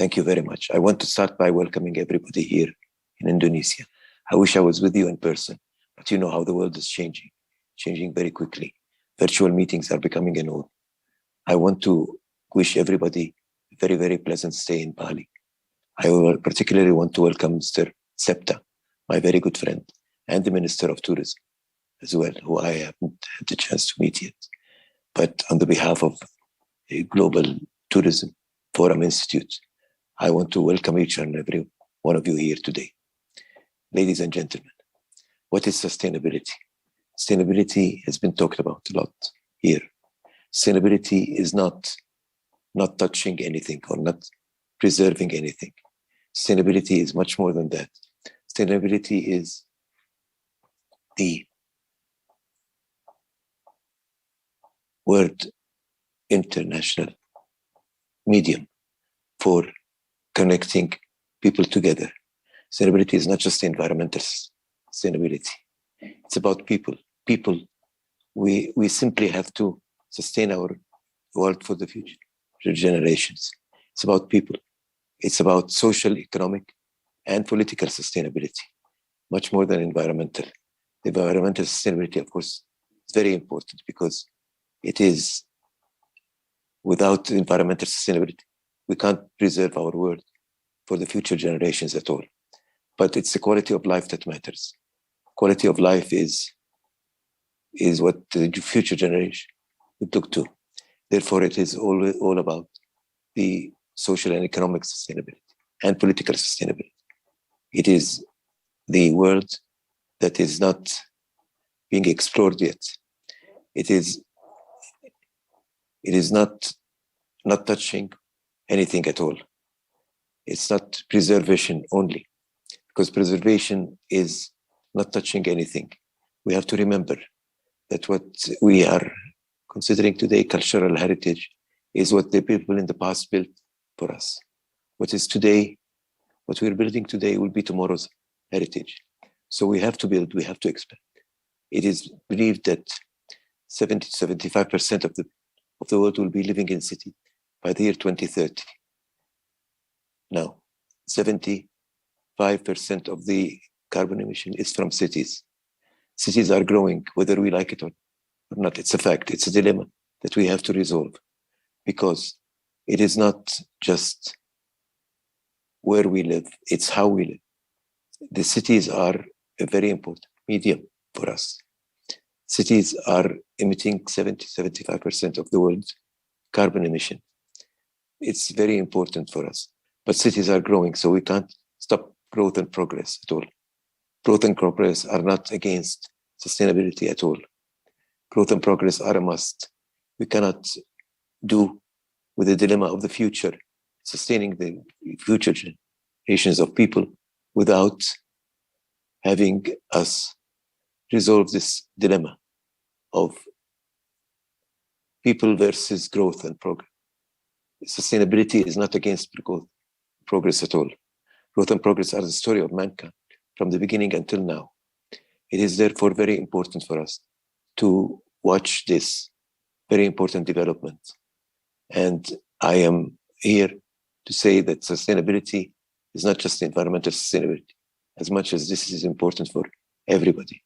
Thank you very much. I want to start by welcoming everybody here in Indonesia. I wish I was with you in person, but you know how the world is changing very quickly. Virtual meetings are becoming a norm. I want to wish everybody a very, very pleasant stay in Bali. I will particularly want to welcome Mr. Septa, my very good friend, and the Minister of Tourism as well, who I haven't had the chance to meet yet. But on the behalf of the Global Tourism Forum Institute, I want to welcome each and every one of you here today. Ladies and gentlemen, what is sustainability? Sustainability has been talked about a lot here. Sustainability is not touching anything or not preserving anything. Sustainability is much more than that. Sustainability is the word international medium for connecting people together. Sustainability is not just environmental sustainability. It's about people. People, we simply have to sustain our world for the future generations. It's about people. It's about social, economic, and political sustainability, much more than environmental. The environmental sustainability, of course, is very important because it is without environmental sustainability, we can't preserve our world for the future generations at all. But it's the quality of life that matters. Quality of life is what the future generation would look to. Therefore, it is all about the social and economic sustainability and political sustainability. It is the world that is not being explored yet. It is not touching anything at all. It's not preservation only, because preservation is not touching anything. We have to remember that what we are considering today cultural heritage is what the people in the past built for us. What is today, what we're building today will be tomorrow's heritage. So we have to build, we have to expand. It is believed that 70-75% of the world will be living in city by the year 2030. Now, 75% of the carbon emission is from cities. Cities are growing, whether we like it or not. It's a fact. It's a dilemma that we have to resolve, because it is not just where we live, it's how we live. The cities are a very important medium for us. Cities are emitting 70-75% of the world's carbon emission. It's very important for us. But cities are growing, so we can't stop growth and progress at all. Growth and progress are not against sustainability at all. Growth and progress are a must. We cannot do with the dilemma of the future, sustaining the future generations of people without having us resolve this dilemma of people versus growth and progress. Sustainability is not against progress at all. Growth and progress are the story of mankind from the beginning until now. It is therefore very important for us to watch this very important development. And I am here to say that sustainability is not just environmental sustainability, as much as this is important for everybody.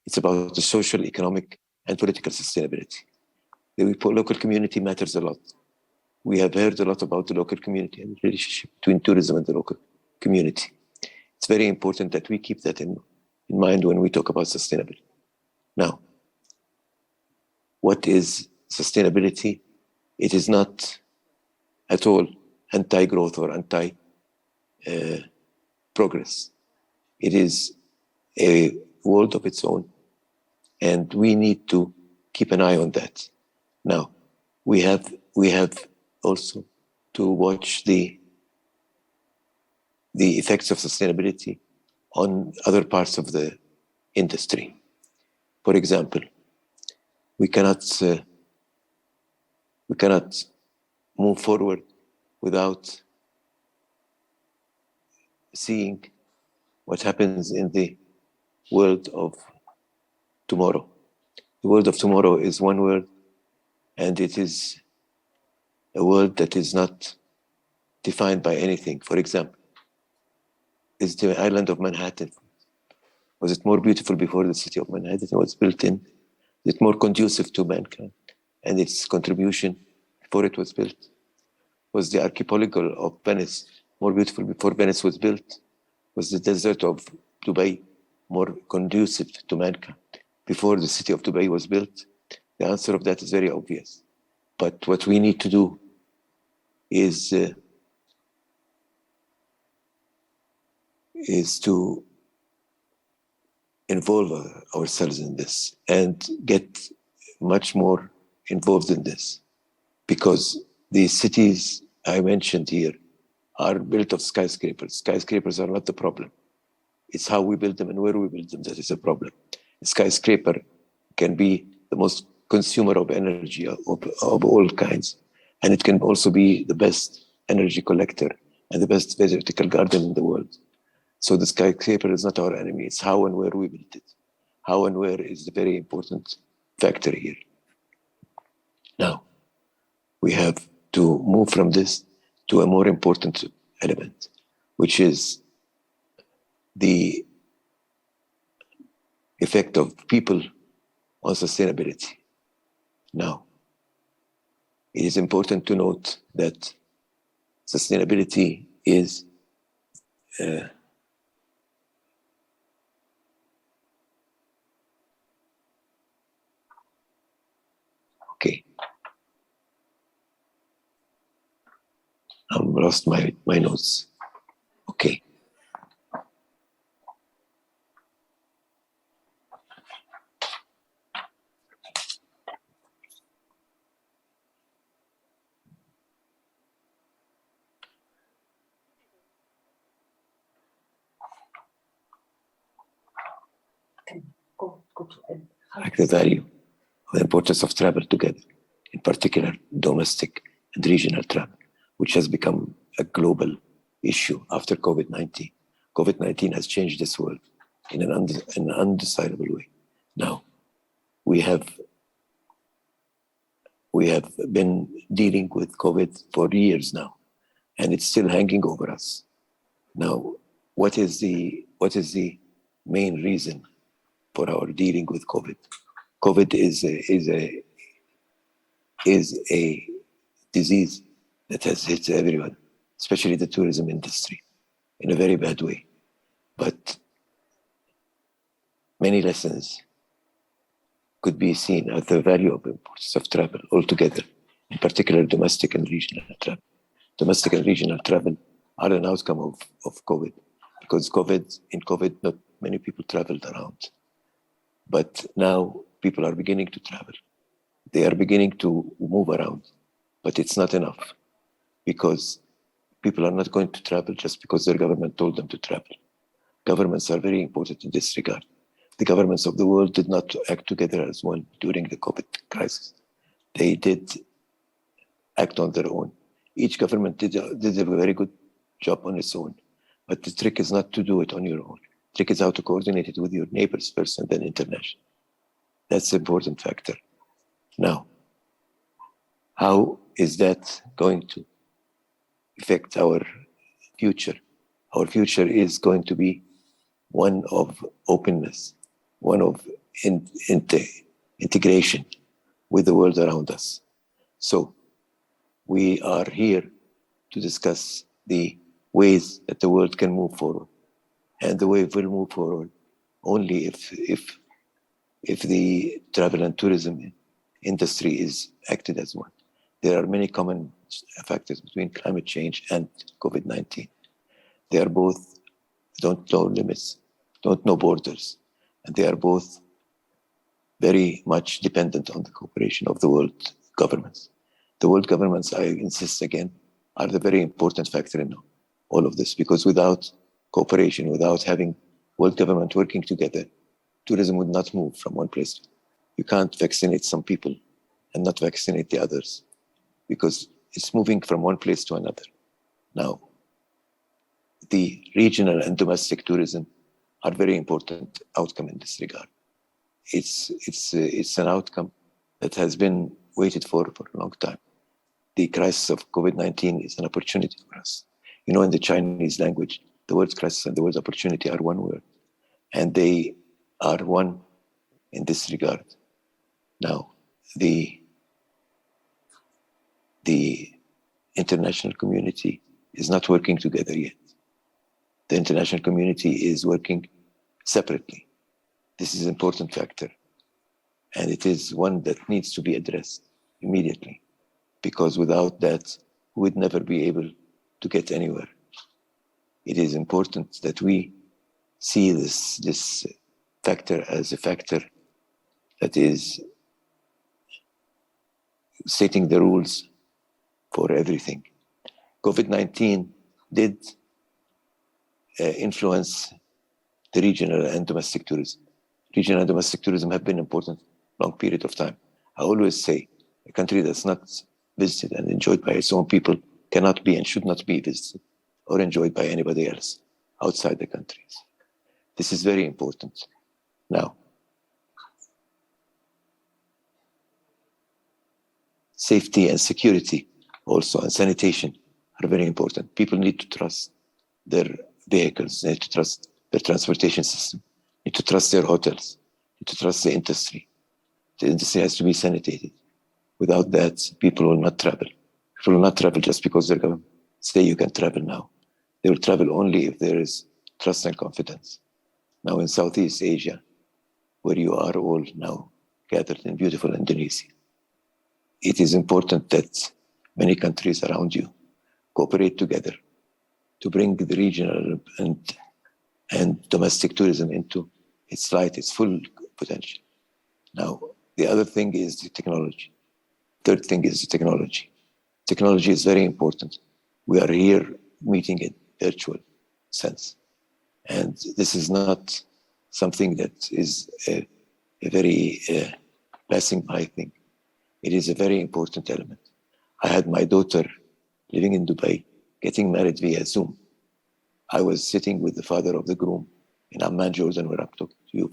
It's about the social, economic, and political sustainability. The local community matters a lot. We have heard a lot about the local community and the relationship between tourism and the local community. It's very important that we keep that in mind when we talk about sustainability. Now, what is sustainability? It is not at all anti-growth or anti-progress. It is a world of its own, and we need to keep an eye on that. Now, we have also to watch the effects of sustainability on other parts of the industry. For example, we cannot move forward without seeing what happens in the world of tomorrow. The world of tomorrow is one world, and it is a world that is not defined by anything. For example, is the island of Manhattan, was it more beautiful before the city of Manhattan was built in? Is it more conducive to mankind and its contribution before it was built? Was the archipelago of Venice more beautiful before Venice was built? Was the desert of Dubai more conducive to mankind before the city of Dubai was built? The answer of that is very obvious. But what we need to do is to involve ourselves in this and get much more involved in this, because the cities I mentioned here are built of skyscrapers. Skyscrapers are not the problem. It's how we build them and where we build them that is a problem. A skyscraper can be the most consumer of energy of all kinds, and it can also be the best energy collector and the best vertical garden in the world. So the skyscraper is not our enemy. It's how and where we build it. How and where is the very important factor here. Now, we have to move from this to a more important element, which is the effect of people on sustainability. Now, it is important to note that sustainability is okay. I've lost my notes. Okay. Like the value, the importance of travel together, in particular domestic and regional travel, which has become a global issue after COVID-19. COVID-19 has changed this world in an undesirable way. Now, we have been dealing with COVID for years now, and it's still hanging over us. Now, what is the main reason for our dealing with COVID? COVID is a disease that has hit everyone, especially the tourism industry, in a very bad way. But many lessons could be seen at the value of importance of travel altogether, in particular domestic and regional travel. Domestic and regional travel are an outcome of COVID, because in COVID, not many people traveled around. But now people are beginning to travel. They are beginning to move around, but it's not enough, because people are not going to travel just because their government told them to travel. Governments are very important in this regard. The governments of the world did not act together as one during the COVID crisis. They did act on their own. Each government did a very good job on its own. But the trick is not to do it on your own. The trick is how to coordinate it with your neighbors first and then international. That's the important factor. Now, how is that going to affect our future? Our future is going to be one of openness, one of integration with the world around us. So we are here to discuss the ways that the world can move forward. And the way it will move forward only if the travel and tourism industry is acted as one. There are many common factors between climate change and COVID-19. They are both don't know limits, don't know borders, and they are both very much dependent on the cooperation of the world governments. The world governments, I insist again, are the very important factor in all of this, because without cooperation, without having world government working together, tourism would not move from one place. You can't vaccinate some people and not vaccinate the others, because it's moving from one place to another. Now, the regional and domestic tourism are very important outcome in this regard. It's an outcome that has been waited for a long time. the crisis of COVID-19 is an opportunity for us. You know, in the Chinese language, the word crisis and the word opportunity are one word, and they are one in this regard. Now, the international community is not working together yet. The international community is working separately. This is an important factor, and it is one that needs to be addressed immediately, because without that, we would never be able to get anywhere. It is important that we see this factor as a factor that is setting the rules for everything. COVID-19 did influence the regional and domestic tourism. Regional and domestic tourism have been important long period of time. I always say a country that's not visited and enjoyed by its own people cannot be and should not be visited or enjoyed by anybody else outside the countries. This is very important. Now, safety and security also and sanitation are very important. People need to trust their vehicles, need to trust their transportation system, need to trust their hotels, need to trust the industry. The industry has to be sanitated. Without that, people will not travel. People will not travel just because they're going to say you can travel now. They will travel only if there is trust and confidence. Now in Southeast Asia, where you are all now gathered in beautiful Indonesia, it is important that many countries around you cooperate together to bring the regional and domestic tourism into its light, its full potential. Now, the other thing is the technology. Third thing is the technology. Technology is very important. We are here meeting in virtual sense. And this is not something that is a very passing by thing. It is a very important element. I had my daughter living in Dubai, getting married via Zoom. I was sitting with the father of the groom in Amman, Jordan, where I'm talking to you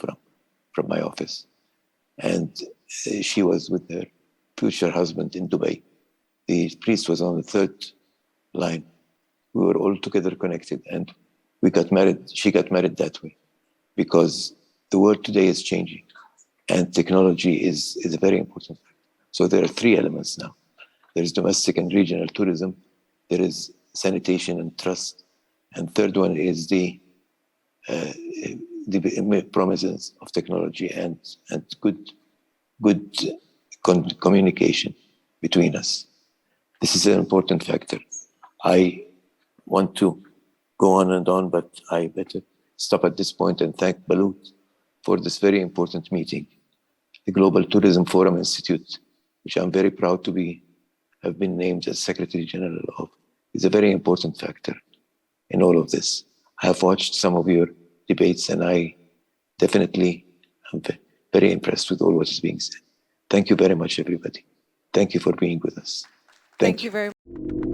from my office. And she was with her future husband in Dubai. The priest was on the third line. We were all together connected, and we got married. She got married that way, because the world today is changing, and technology is a very important factor. So there are three elements now. There is domestic and regional tourism. There is sanitation and trust. And third one is the promises of technology and good communication between us. This is an important factor. I want to go on and on, but I better stop at this point and thank Balut for this very important meeting. The Global Tourism Forum Institute, which I'm very proud to have been named as Secretary General of, is a very important factor in all of this. I have watched some of your debates, and I definitely am very impressed with all what is being said. Thank you very much, everybody. Thank you for being with us. Thank you very much.